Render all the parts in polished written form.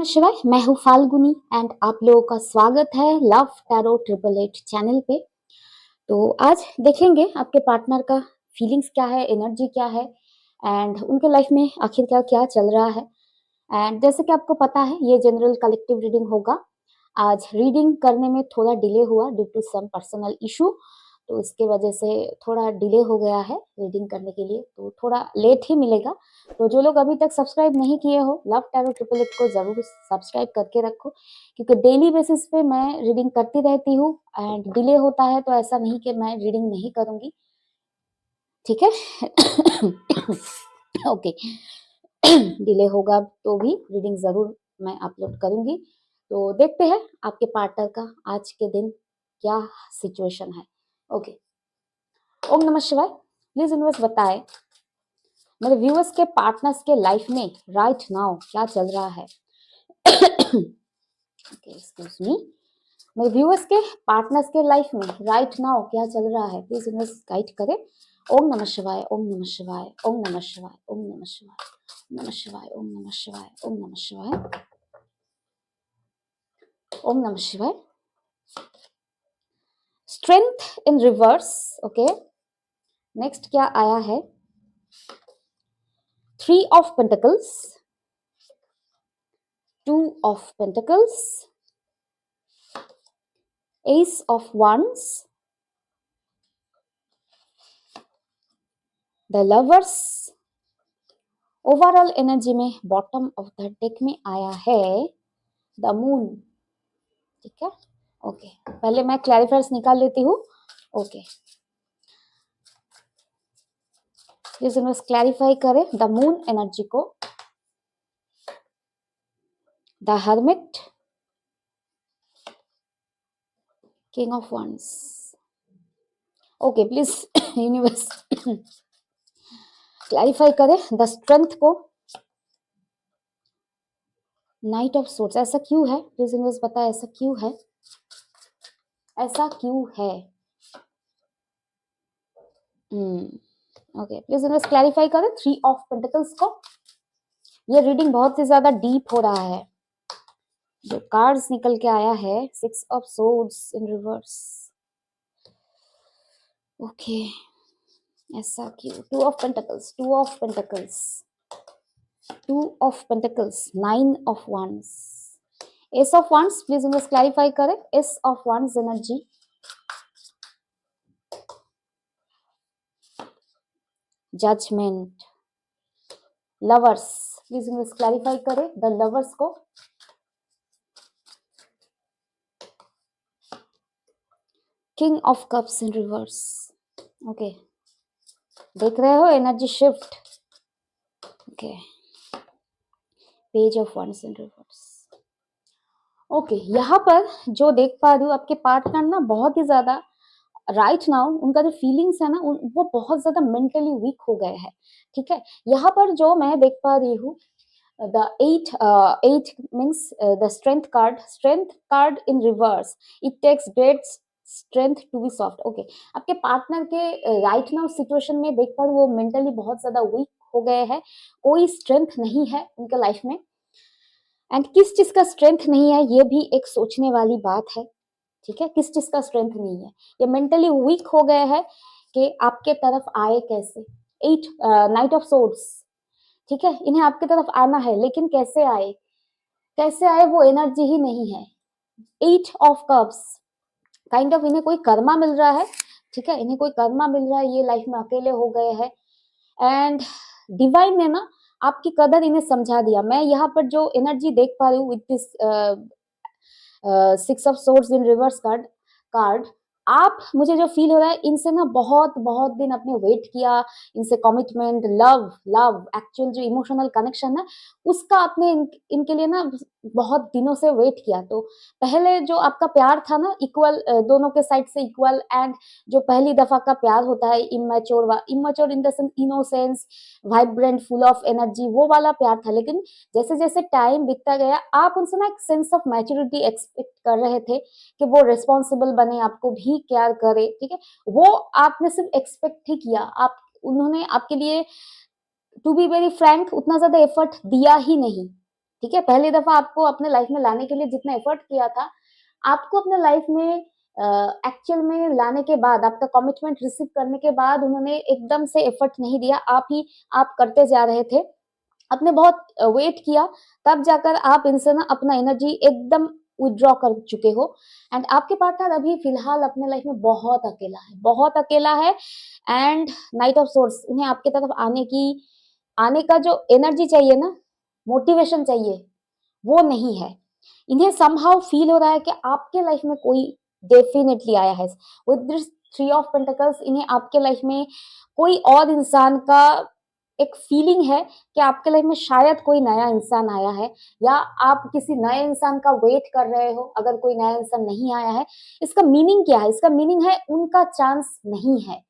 नमः शिवाय। मैं हूँ फाल्गुनी एंड आप लोगों का स्वागत है लव टैरो 888 चैनल पे। तो आज देखेंगे आपके पार्टनर का फीलिंग्स क्या है, एनर्जी क्या है एंड उनके लाइफ में आखिर क्या क्या चल रहा है। एंड जैसे कि आपको पता है ये जनरल कलेक्टिव रीडिंग होगा। आज रीडिंग करने में थोड़ा डिले हुआ due to some personal issue, तो इसके वजह से थोड़ा डिले हो गया है रीडिंग करने के लिए, तो थोड़ा लेट ही मिलेगा। तो जो लोग अभी तक सब्सक्राइब नहीं किए हो लव टैरो 888 को जरूर सब्सक्राइब करके रखो, क्योंकि डेली बेसिस पे मैं रीडिंग करती रहती हूँ एंड डिले होता है तो ऐसा नहीं कि मैं रीडिंग नहीं करूंगी, ठीक है। ओके। डिले होगा तो भी रीडिंग जरूर मैं अपलोड करूंगी। तो देखते हैं आपके पार्टनर का आज के दिन क्या सिचुएशन है। ओके, ओम नमः शिवाय। प्लीज यूनिवर्स बताए मेरे व्यूअर्स के पार्टनर्स के लाइफ में राइट नाउ क्या चल रहा है। Okay, excuse me. मेरे व्यूअर्स के पार्टनर्स के लाइफ में राइट नाउ क्या चल रहा है, प्लीज यूनिवर्स गाइड करे। ओम नमः शिवाय, ओम नमः शिवाय, ओम नमः शिवाय, ओम नमः शिवाय, नमः शिवाय, ओम नमः शिवाय, ओम नमः शिवाय, ओम नमः शिवाय। Strength in reverse. Okay, next क्या आया है? 3 of pentacles, 2 of pentacles, S of wands, the lovers. Overall energy में बॉटम ऑफ द डेक में आया है द मून, ठीक है। ओके, पहले मैं क्लैरिफायर्स निकाल लेती हूँ। ओके, प्लीज यूनिवर्स क्लैरिफाई करें द मून एनर्जी को। The hermit, king of wands। Okay, please universe clarify करें द स्ट्रेंथ को। नाइट ऑफ सोर्ड्स, ऐसा क्यों है? प्लीज यूनिवर्स बताए ऐसा क्यों है, ऐसा क्यों है? ओके, प्लीज यूनिवर्स क्लैरिफाई करें 3 ऑफ पेंटिकल्स को। ये रीडिंग बहुत ही ज्यादा डीप हो रहा है। जो कार्ड्स निकल के आया है 6 of swords in reverse. Okay, ऐसा क्यों? 2 of pentacles, 2 of pentacles, 2 of pentacles, 9 of wands, ace of wands। Please universe clarify करें ace of wands energy. Judgement, lovers. Please universe clarify करें द लवर्स को। King of cups in reverse. Okay, देख रहे हो energy shift. Okay, page of wands in reverse. Okay, यहाँ पर जो देख पा रही हूँ आपके पार्टनर ना बहुत ही ज्यादा राइट नाउ उनका जो फीलिंग्स है ना वो बहुत ज्यादा मेंटली वीक हो गए हैं, ठीक है। यहाँ पर जो मैं देख पा रही हूँ the 8 means the strength card in reverse. It takes great strength to be soft. Okay, आपके पार्टनर के राइट नाउ सिचुएशन में देख पा रही हूँ वो मेंटली बहुत ज्यादा वीक हो गए हैं, कोई स्ट्रेंथ नहीं है उनके लाइफ में। एंड किस चीज का स्ट्रेंथ नहीं है ये भी एक सोचने वाली बात है, ठीक है। किस चीज का स्ट्रेंथ नहीं है, ये मेंटली वीक हो गए हैं कि आपके तरफ आए कैसे। 8 नाइट ऑफ सोर्ड्स, ठीक है, इन्हें आपके तरफ आना है लेकिन कैसे आए, कैसे आए वो एनर्जी ही नहीं है। 8 ऑफ कप्स, काइंड ऑफ इन्हें कोई कर्मा मिल रहा है, ठीक है, इन्हें कोई कर्मा मिल रहा है, ये लाइफ में अकेले हो गए हैं एंड डिवाइन ने ना आपकी कदर इन्हें समझा दिया। मैं यहाँ पर जो एनर्जी देख पा रही हूँ with this 6 of swords in reverse card, आप मुझे जो फील हो रहा है इनसे ना बहुत बहुत दिन आपने वेट किया, इनसे कमिटमेंट, लव लव एक्चुअल जो इमोशनल कनेक्शन है उसका आपने इनके लिए ना बहुत दिनों से वेट किया। तो पहले जो आपका प्यार था ना इक्वल, दोनों के साइड से इक्वल, एंड जो पहली दफा का प्यार होता है immature in the sense innocence, vibrant, full of energy, वो वाला प्यार था। लेकिन जैसे जैसे टाइम बीतता गया आप उनसे ना एक सेंस ऑफ मैच्योरिटी एक्सपेक्ट कर रहे थे कि वो रिस्पॉन्सिबल बने, आपको भी केयर करे, ठीक है। वो आपने सिर्फ एक्सपेक्ट ही किया, आप उन्होंने आपके लिए टू बी वेरी फ्रैंक उतना ज्यादा एफर्ट दिया ही नहीं, ठीक है, पहली दफा आपको अपने लाइफ में लाने के लिए जितना एफर्ट किया था, आपको अपने लाइफ में एक्चुअल में लाने के बाद, आपका कमिटमेंट रिसीव करने के बाद उन्होंने एकदम से एफर्ट नहीं दिया, आप करते जा रहे थे। आपने बहुत वेट किया, तब जाकर आप इनसे ना अपना एनर्जी एकदम विथड्रॉ कर चुके हो। एंड आपके पार्टनर अभी फिलहाल अपने लाइफ में बहुत अकेला है, बहुत अकेला है। एंड नाइट ऑफ सोर्स, उन्हें आपके तरफ आने का जो एनर्जी चाहिए ना, मोटिवेशन चाहिए, वो नहीं है। इन्हें समहाउ फील हो रहा है कि आपके लाइफ में कोई डेफिनेटली आया है। With this three of pentacles, इन्हें आपके लाइफ में कोई और इंसान का एक फीलिंग है कि आपके लाइफ में शायद कोई नया इंसान आया है, या आप किसी नए इंसान का वेट कर रहे हो। अगर कोई नया इंसान नहीं आया है, इसका मीनिंग क्या है? इसका मीनिंग है उनका चांस नहीं है,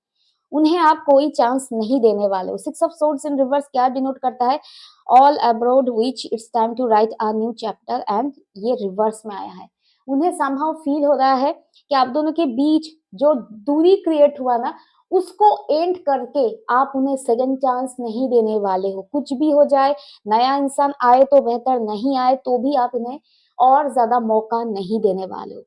उन्हें आप कोई चांस नहीं देने वाले हो। Six of swords in reverse क्या डिनोट करता है? All abroad which it's time to write a new chapter, and ये रिवर्स में आया है। उन्हें समहाउ फील हो रहा है कि आप दोनों के बीच जो दूरी क्रिएट हुआ ना, उसको एंड करके आप उन्हें सेकंड चांस नहीं देने वाले हो। कुछ भी हो जाए, नया इंसान आए तो बेहतर, नहीं आए तो भी आप इन्हें और ज्यादा मौका नहीं देने वाले हो।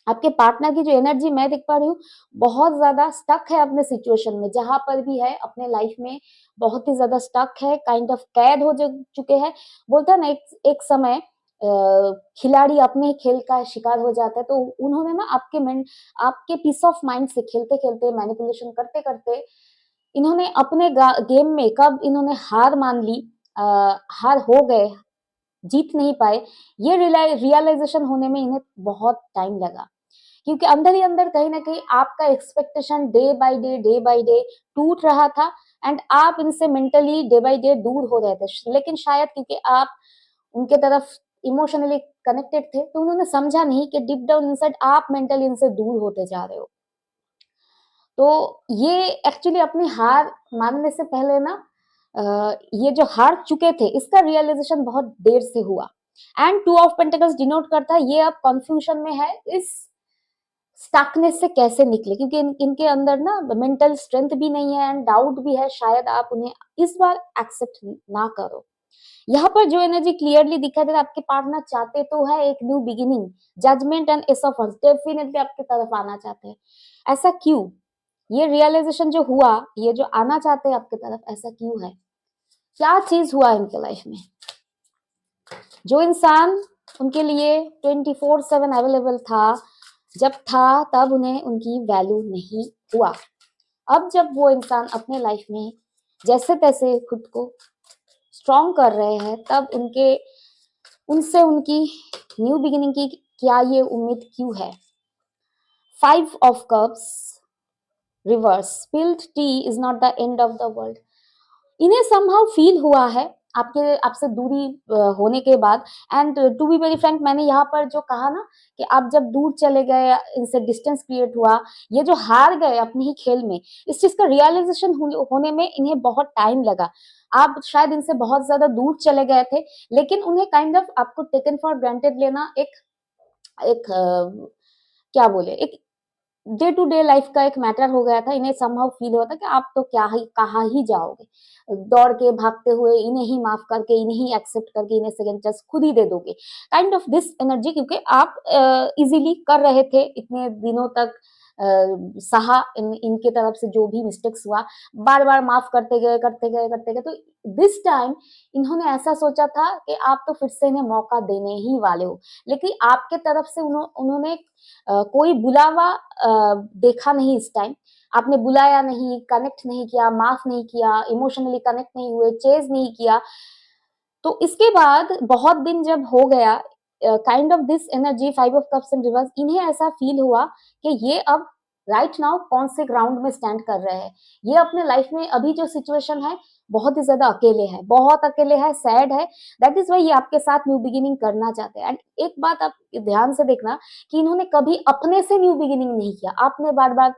आपके पार्टनर की जो एनर्जी मैं देख पा रही हूँ, बहुत ज्यादा स्टक है अपने सिचुएशन में, जहां पर भी है अपने लाइफ में बहुत ही ज्यादा स्टक है, काइंड ऑफ कैद हो चुके हैं। बोलते हैं ना, एक समय खिलाड़ी अपने खेल का शिकार हो जाता है, तो उन्होंने ना आपके पीस ऑफ माइंड से खेलते खेलते, मैनिपुलेशन करते करते, इन्होंने अपने गेम में कब इन्होंने हार मान ली, हार हो गए, जीत नहीं पाए, ये रियलाइजेशन होने में इन्हें बहुत टाइम लगा। क्योंकि अंदर ही अंदर कहीं ना कहीं आपका एक्सपेक्टेशन डे बाय डे टूट रहा था, एंड आप इनसे मेंटली डे बाय डे दूर हो रहे थे। लेकिन शायद क्योंकि आप उनके तरफ इमोशनली कनेक्टेड थे, तो उन्होंने समझा नहीं कि डीप डाउन इनसाइड आप मेंटली इनसे दूर होते जा रहे हो। तो ये एक्चुअली अपनी हार मानने से पहले ना, ये जो हार चुके थे, इसका रियलाइजेशन बहुत देर से हुआ। And two of pentacles denote करता है ये अब कंफ्यूजन में है, इस स्टकनेस से कैसे निकले, क्योंकि इनके अंदर ना मेंटल स्ट्रेंथ भी नहीं है, एंड डाउट भी है, शायद आप उन्हें इस बार एक्सेप्ट ना करो। यहाँ पर जो एनर्जी क्लियरली दिखाई दे रहा है, आपके पार्टनर चाहते तो है एक new beginning, judgement and ace of wands, definitely आपकी तरफ आना चाहते हैं। ऐसा क्यों? ये रियलाइजेशन जो हुआ, ये जो आना चाहते हैं आपकी तरफ, ऐसा क्यों है? क्या चीज हुआ इनके लाइफ में? जो इंसान उनके लिए 24/7 अवेलेबल था, जब था तब उन्हें उनकी वैल्यू नहीं हुआ। अब जब वो इंसान अपने लाइफ में जैसे तैसे खुद को स्ट्रॉन्ग कर रहे हैं, तब उनसे उनकी न्यू बिगिनिंग की क्या ये उम्मीद क्यों है? 5 of Cups reverse, spilled tea is not the end of the world. इन्हें समहाउ फील हुआ है आपसे दूरी होने के बाद। And to be very frank, मैंने यहाँ पर जो कहा ना कि आप जब दूर चले गए, इनसे डिस्टेंस क्रिएट हुआ, ये जो हार गए अपने ही खेल में, इस चीज का रियलाइजेशन होने में इन्हें बहुत टाइम लगा। आप शायद इनसे बहुत ज्यादा दूर चले गए थे, लेकिन उन्हें काइंड ऑफ आपको टेकन फॉर ग्रांटेड लेना एक एक क्या बोले, एक डे टू डे लाइफ का एक मैटर हो गया था। इन्हें समहाउ फील होता कि आप तो क्या ही कहाँ ही जाओगे, दौड़ के भागते हुए, इन्हें ही माफ करके, इन्हें ही एक्सेप्ट करके, इन्हें सेकंड चांस खुद ही दे दोगे, काइंड ऑफ दिस एनर्जी। क्योंकि आप इजीली कर रहे थे इतने दिनों तक, सहा इनके तरफ से जो भी मिस्टेक्स हुआ, बार बार माफ करते गए, करते गए, करते गए। तो दिस टाइम इन्होंने ऐसा सोचा था कि आप तो फिर से इन्हें मौका देने ही वाले हो, लेकिन आपके तरफ से उन्होंने कोई बुलावा देखा नहीं इस टाइम। आपने बुलाया नहीं, कनेक्ट नहीं किया, माफ नहीं किया, इमोशनली कनेक्ट नहीं हुए, चेज नहीं किया। तो इसके बाद बहुत दिन जब हो गया, kind of this energy 5 of Cups in reverse, इन्हें ऐसा फील हुआ कि ये अब राइट नाउ कौन से ग्राउंड में स्टैंड कर रहे हैं। ये अपने लाइफ में अभी जो सिचुएशन है, बहुत ही ज्यादा अकेले है, बहुत अकेले है, सैड है। दैट इज वाई ये आपके साथ न्यू बिगिनिंग करना चाहते हैं। एंड एक बात आप ध्यान से देखना कि इन्होंने कभी अपने से न्यू बिगिनिंग नहीं किया, आपने बार बार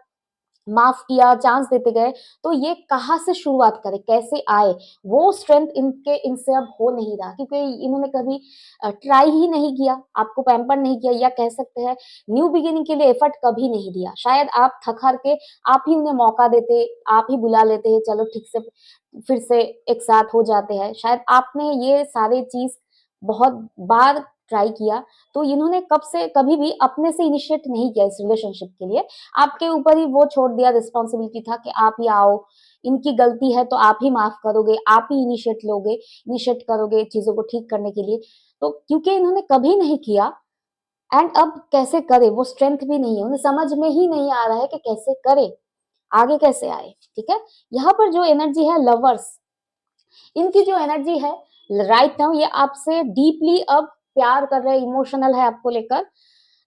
माफ किया, चांस देते गए। तो ये कहाँ से शुरुआत करें, कैसे आए, वो स्ट्रेंथ इनसे अब हो नहीं रहा, क्योंकि इन्होंने कभी ट्राई ही नहीं किया, आपको पैम्पर नहीं किया, या कह सकते हैं न्यू बिगिनिंग के लिए एफर्ट कभी नहीं दिया। शायद आप थक हार के आप ही उन्हें मौका देते, आप ही बुला लेते हैं, चलो ठीक से फिर से एक साथ हो जाते हैं। शायद आपने ये सारे चीज बहुत बार ट्राई किया, तो इन्होंने कभी भी अपने से इनिशिएट नहीं किया इस रिलेशनशिप के लिए। आपके ऊपर ही वो छोड़ दिया, रिस्पॉन्सिबिलिटी था कि आप ही आओ, इनकी गलती है तो आप ही माफ करोगे, आप ही इनिशिएट करोगे चीजों को ठीक करने के लिए। तो क्योंकि इन्होंने कभी नहीं किया, एंड अब कैसे करे, वो स्ट्रेंथ भी नहीं है, उन्हें समझ में ही नहीं आ रहा है कि कैसे करे, आगे कैसे आए। ठीक है, यहाँ पर जो एनर्जी है लवर्स, इनकी जो एनर्जी है राइट नाउ, ये आपसे डीपली अब प्यार कर रहे हैं, इमोशनल है आपको लेकर।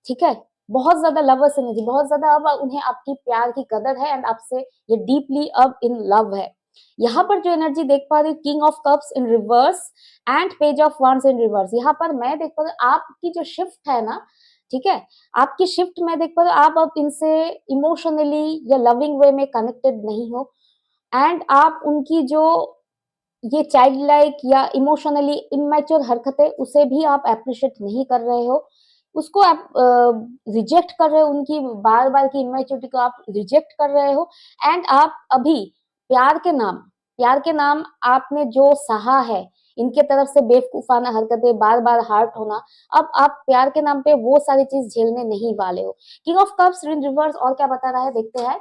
ठीक है, बहुत ज्यादा लवर्स एनर्जी, बहुत ज्यादा अब उन्हें आपकी प्यार की कदर है, एंड आपसे ये डीपली अब इन लव है। यहाँ पर जो एनर्जी देख पा रही हूँ, king of cups in reverse and page of wands in reverse, यहाँ पर मैं देख पा रही हूँ आपकी जो शिफ्ट है ना, ठीक है, आपकी शिफ्ट मैं देख पा रही हूँ, आप अब इनसे इमोशनली या लविंग वे में कनेक्टेड नहीं हो, एंड आप उनकी जो ये चाइल्ड लाइक या इमोशनली इमेच्योर हरकतें, उसे भी आप अप्रिशिएट नहीं कर रहे हो, उसको आप रिजेक्ट कर रहे हो, उनकी बार बार की इमेच्योरिटी को आप रिजेक्ट कर रहे हो। एंड आप अभी प्यार के नाम आपने जो सहा है, इनके तरफ से बेवकूफाना हरकतें, बार बार हार्ट होना, अब आप प्यार के नाम पे वो सारी चीज झेलने नहीं वाले हो। King of cups in reverse और क्या बता रहा है, देखते हैं।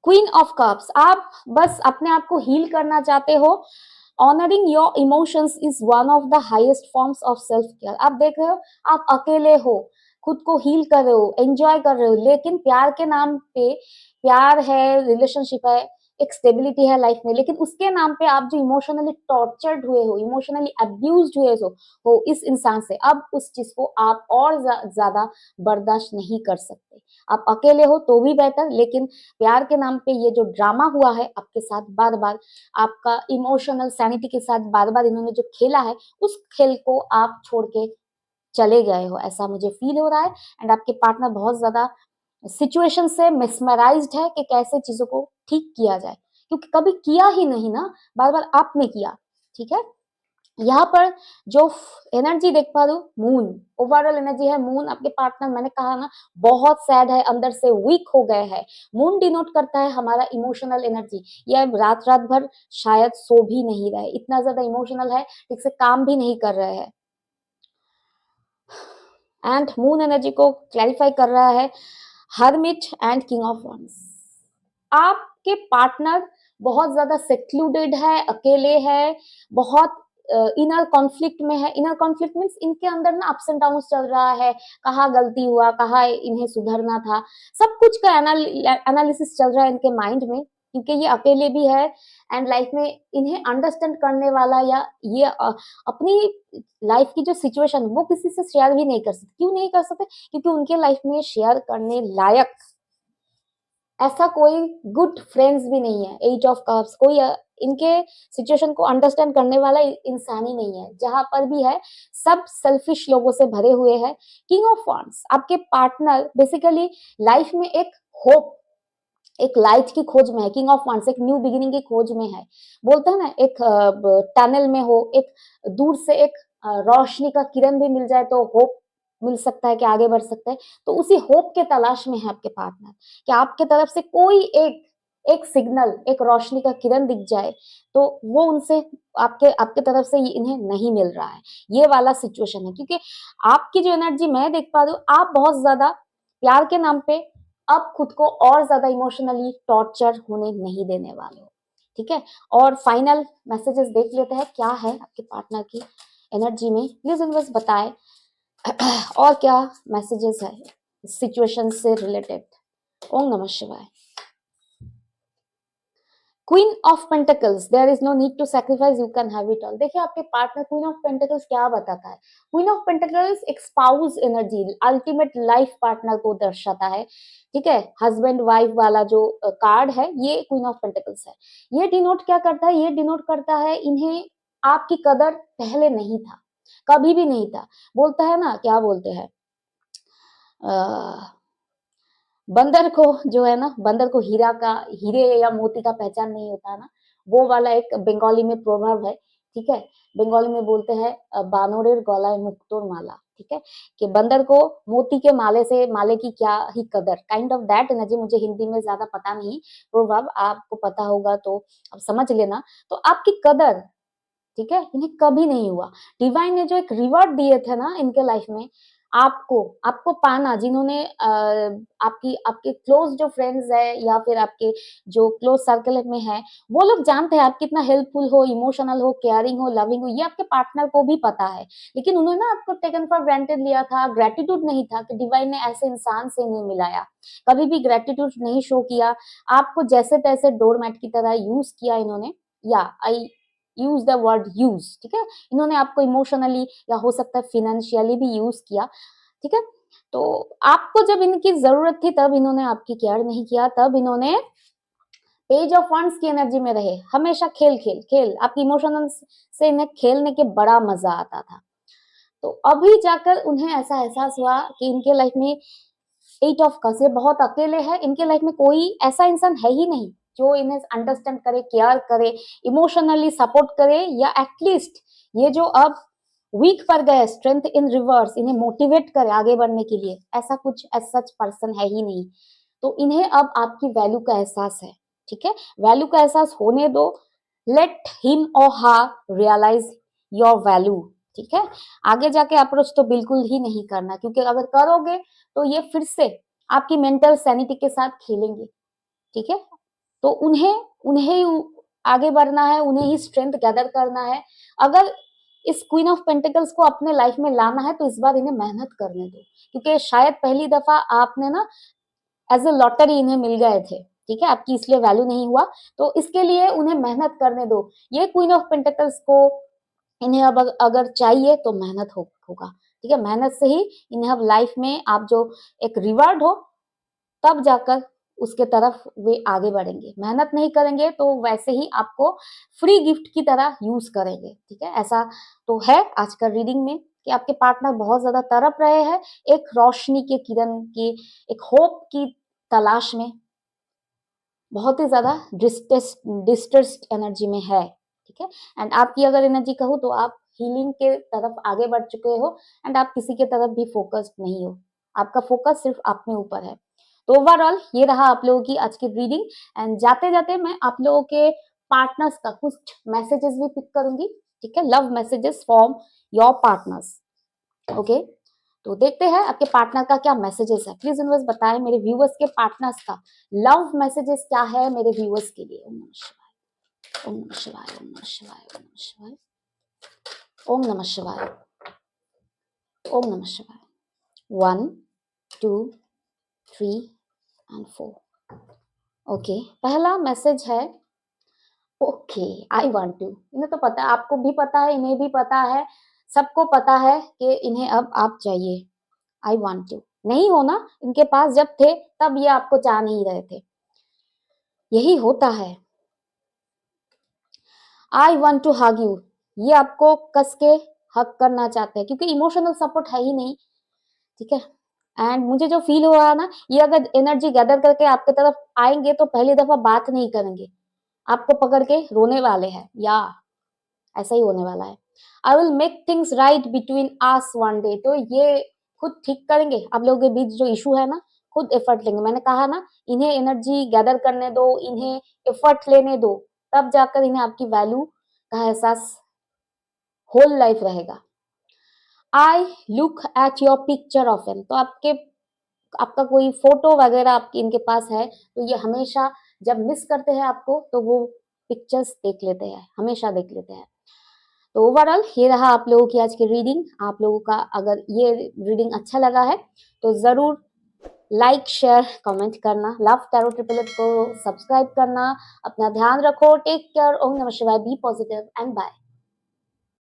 क्वीन ऑफ कप्स, आप बस अपने आप को हील करना चाहते हो। Honouring your emotions is one of the highest forms of self care. आप देख रहे हो, आप अकेले हो, खुद को हील कर रहे हो, एंजॉय कर रहे हो, लेकिन प्यार के नाम पे, प्यार है, रिलेशनशिप है, एक स्टेबिलिटी है लाइफ में, लेकिन उसके नाम पे आप जो इमोशनली टॉर्चर्ड हुए हो, इमोशनली अब्यूज्ड हुए हो इस इंसान से, अब उस चीज को आप और ज्यादा बर्दाश्त नहीं कर सकते। आप अकेले हो तो भी बेहतर, लेकिन प्यार के नाम पे ये जो ड्रामा हुआ है आपके साथ, बार बार आपका इमोशनल सैनिटी के साथ बार बार इन्होंने जो खेला है, उस खेल को आप छोड़ के चले गए हो, ऐसा मुझे फील हो रहा है। एंड आपके पार्टनर बहुत ज्यादा सिचुएशन से मिसमराइज्ड है कि कैसे चीजों को ठीक किया जाए, क्योंकि कभी किया ही नहीं ना, बार बार आपने किया। ठीक है, यहाँ पर जो एनर्जी देख पा रही हूँ, मून ओवरऑल एनर्जी है। मून आपके पार्टनर, मैंने कहा ना, बहुत सैड है, अंदर से वीक हो गए हैं। मून डिनोट करता है हमारा इमोशनल एनर्जी, ये रात रात भर शायद सो भी नहीं रहे, इतना ज्यादा इमोशनल है, ठीक से काम भी नहीं कर रहे हैं। एंड मून एनर्जी को क्लैरिफाई कर रहा है hermit and king of wands। आपके पार्टनर बहुत ज्यादा सेक्लूडेड है, अकेले है, बहुत इनर कॉन्फ्लिक्ट में है। इनर कॉन्फ्लिक्ट मीन्स इनके अंदर ना अप्स एंड डाउन चल रहा है, कहाँ गलती हुआ, कहाँ इन्हें सुधरना था, सब कुछ का एनालिसिस चल रहा है इनके माइंड में, क्योंकि ये अकेले भी है, एंड लाइफ में इन्हें अंडरस्टैंड करने वाला या ये अपनी लाइफ की जो सिचुएशन वो किसी से शेयर भी नहीं कर सकते। क्यों नहीं कर सकते? क्योंकि उनके लाइफ में शेयर करने लायक ऐसा कोई गुड फ्रेंड्स भी नहीं है। एट ऑफ कप्स, कोई इनके सिचुएशन को अंडरस्टैंड करने वाला इंसान ही नहीं है। जहां पर भी है, सब सेल्फिश लोगों से भरे हुए हैं। किंग ऑफ wands, आपके पार्टनर बेसिकली लाइफ में एक होप, एक लाइट की खोज में है। किंग ऑफ wands एक न्यू बिगिनिंग की खोज में है। बोलते हैं ना, एक टनल में हो, एक दूर से एक रोशनी का किरण भी मिल जाए तो होप मिल सकता है कि आगे बढ़ सकते हैं। तो उसी होप के तलाश में है आपके पार्टनर, कि आपके तरफ से कोई एक एक सिग्नल, एक रोशनी का किरण दिख जाए, तो वो उनसे आपके आपके तरफ से इन्हें नहीं मिल रहा है। ये वाला सिचुएशन है, क्योंकि आपकी जो एनर्जी मैं देख पा रही हूँ, आप बहुत ज्यादा प्यार के नाम पे अब खुद को और ज्यादा इमोशनली टॉर्चर होने नहीं देने वाले हो। ठीक है, और फाइनल मैसेजेस देख लेते हैं क्या है आपके पार्टनर की एनर्जी में। प्लीज यूनिवर्स बताए और क्या मैसेजेस है सिचुएशन से रिलेटेड। ओम नमः शिवाय। Queen of pentacles, there is no need to sacrifice, you can have it all. देखिए आपके पार्टनर क्वीन ऑफ पेंटिकल्स क्या बताता है। क्वीन ऑफ पेंटिकल्स एक spouse energy, ultimate life partner को दर्शाता है। ठीक है, हस्बैंड वाइफ वाला जो कार्ड है, ये क्वीन ऑफ पेंटिकल्स है। ये डिनोट क्या करता है? ये डिनोट करता है इन्हें आपकी कदर पहले नहीं था, कभी भी नहीं था। बोलता है ना, क्या बोलते हैं, बंदर को जो है ना, बंदर को हीरे या मोती का पहचान नहीं होता ना, वो वाला एक बंगाली में प्रोवर्ब है। ठीक है, बंगाली में बोलते हैं बानरेर गलाय मुक्तोर माला। ठीक है, कि बंदर को मोती के माले की क्या ही कदर, काइंड ऑफ दैट एनर्जी। मुझे हिंदी में ज्यादा पता नहीं, प्रोवर्ब आपको पता होगा तो आप समझ लेना। तो आपकी कदर, ठीक है, इन्हें कभी नहीं हुआ। डिवाइन ने जो एक रिवॉर्ड दिए थे ना इनके लाइफ में, आपको आपको पाना, जिन्होंने आपकी आपके क्लोज जो फ्रेंड्स है या फिर आपके जो क्लोज सर्कल में है, वो लोग जानते हैं आप कितना हेल्पफुल हो, इमोशनल हो, केयरिंग हो, लविंग हो, ये आपके पार्टनर को भी पता है। लेकिन उन्होंने आपको टेकन फॉर ग्रांटेड लिया था, ग्रेटिट्यूड नहीं था कि डिवाइन ने ऐसे इंसान से इन्हें मिलाया, कभी भी ग्रेटिट्यूड नहीं शो किया, आपको जैसे तैसे डोरमैट की तरह यूज किया इन्होंने। या आई यूज द वर्ड यूज, ठीक है, इन्होंने आपको इमोशनली या हो सकता है फिनेंशियली भी यूज किया, ठीक है। तो आपको जब इनकी जरूरत थी तब इन्होंने आपकी केयर नहीं किया, तब इन्होंने पेज ऑफ वंस की एनर्जी में रहे, हमेशा खेल खेल खेल, आपकी इमोशनल से इन्हें खेलने के बड़ा मजा आता था। तो अभी जाकर उन्हें ऐसा एहसास हुआ कि इनके लाइफ में 8 ऑफ कप्स, ये बहुत अकेले हैं, इनके लाइफ में कोई ऐसा इंसान है ही नहीं जो इन्हें अंडरस्टैंड करे, केयर करे, इमोशनली सपोर्ट करे, या एटलीस्ट ये जो अब वीक पर गए, स्ट्रेंथ इन रिवर्स, इन्हें मोटिवेट करे आगे बढ़ने के लिए, ऐसा कुछ सच पर्सन है ही नहीं। तो इन्हें अब आपकी वैल्यू का एहसास है, ठीक है, वैल्यू का एहसास होने दो। लेट हिम और हर रियलाइज योर वैल्यू, ठीक है। आगे जाके अप्रोच तो बिल्कुल ही नहीं करना, क्योंकि अगर करोगे तो ये फिर से आपकी मेंटल सैनिटी के साथ खेलेंगे, ठीक है। तो उन्हें उन्हें आगे बढ़ना है, उन्हें ही स्ट्रेंथ गैदर करना है। अगर इस क्वीन ऑफ पेंटिकल्स को अपने लाइफ में लाना है तो इस बार इन्हें मेहनत करने दो, क्योंकि शायद पहली दफा आपने ना एज ए लॉटरी इन्हें मिल गए थे, ठीक है, आपकी इसलिए वैल्यू नहीं हुआ। तो इसके लिए उन्हें मेहनत करने दो। ये क्वीन ऑफ पेंटिकल्स को इन्हें अब अगर चाहिए तो मेहनत होगा, ठीक है, मेहनत से ही इन्हें अब लाइफ में आप जो एक रिवार्ड हो तब जाकर उसके तरफ वे आगे बढ़ेंगे। मेहनत नहीं करेंगे तो वैसे ही आपको फ्री गिफ्ट की तरह यूज करेंगे, ठीक है। ऐसा तो है आज का रीडिंग में कि आपके पार्टनर बहुत ज्यादा तड़प रहे हैं एक रोशनी के किरण की, एक होप की तलाश में, बहुत ही ज्यादा डिस्ट्रेस्ड एनर्जी में है, ठीक है। एंड आपकी अगर एनर्जी कहूँ तो आप हीलिंग के तरफ आगे बढ़ चुके हो, एंड आप किसी के तरफ भी फोकस नहीं हो, आपका फोकस सिर्फ अपने ऊपर है। तो ओवरऑल ये रहा आप लोगों की आज की रीडिंग। एंड जाते जाते मैं आप लोगों के पार्टनर्स का कुछ मैसेजेस भी पिक करूंगी, ठीक है, love messages from your partners, okay. तो देखते हैं आपके पार्टनर का क्या मैसेजेस है। प्लीज यूनिवर्स बताएं मेरे व्यूअर्स के पार्टनर्स का लव मैसेजेस क्या है मेरे व्यूअर्स के लिए। ओम नमः शिवाय, ओम नमः शिवाय, ओम नमः शिवाय, ओम नमः शिवाय, ओम नमः शिवाय, ओम नमः शिवाय। 1 2 3 एंड 4। ओके, पहला मैसेज है ओके आई वांट टू। इन्हें तो पता है, आपको भी पता है, इन्हें भी पता है, सबको पता है कि इन्हें अब आप चाहिए। आई वांट टू नहीं होना, इनके पास जब थे तब ये आपको चाह नहीं रहे थे, यही होता है। I want to hug you, ये आपको कस के हक करना चाहते हैं, क्योंकि इमोशनल सपोर्ट है ही नहीं, ठीक है। एंड मुझे जो फील हो रहा है ना, ये अगर एनर्जी गैदर करके आपके तरफ आएंगे तो पहली दफा बात नहीं करेंगे, आपको पकड़ के रोने वाले हैं, या ऐसा ही होने वाला है। I will make things right between us one day, तो ये खुद ठीक करेंगे आप लोगों के बीच जो इशू है ना, खुद एफर्ट लेंगे। मैंने कहा ना, इन्हें एनर्जी गैदर करने दो, इन्हें एफर्ट लेने दो, तब जाकर इन्हें आपकी वैल्यू का एहसास होल लाइफ रहेगा। I look at your picture often, तो आपका कोई फोटो वगैरह आपके इनके पास है तो ये हमेशा जब मिस करते हैं आपको तो वो पिक्चर्स देख लेते हैं, हमेशा देख लेते हैं। तो ओवरऑल ये रहा आप लोगों की आज की रीडिंग। आप लोगों का अगर ये रीडिंग अच्छा लगा है तो जरूर लाइक शेयर कमेंट करना, लव टैरो ट्रिपल को सब्सक्राइब करना। अपना ध्यान रखो, टेक केयर, ओम नमः शिवाय, बी पॉजिटिव एंड बाय।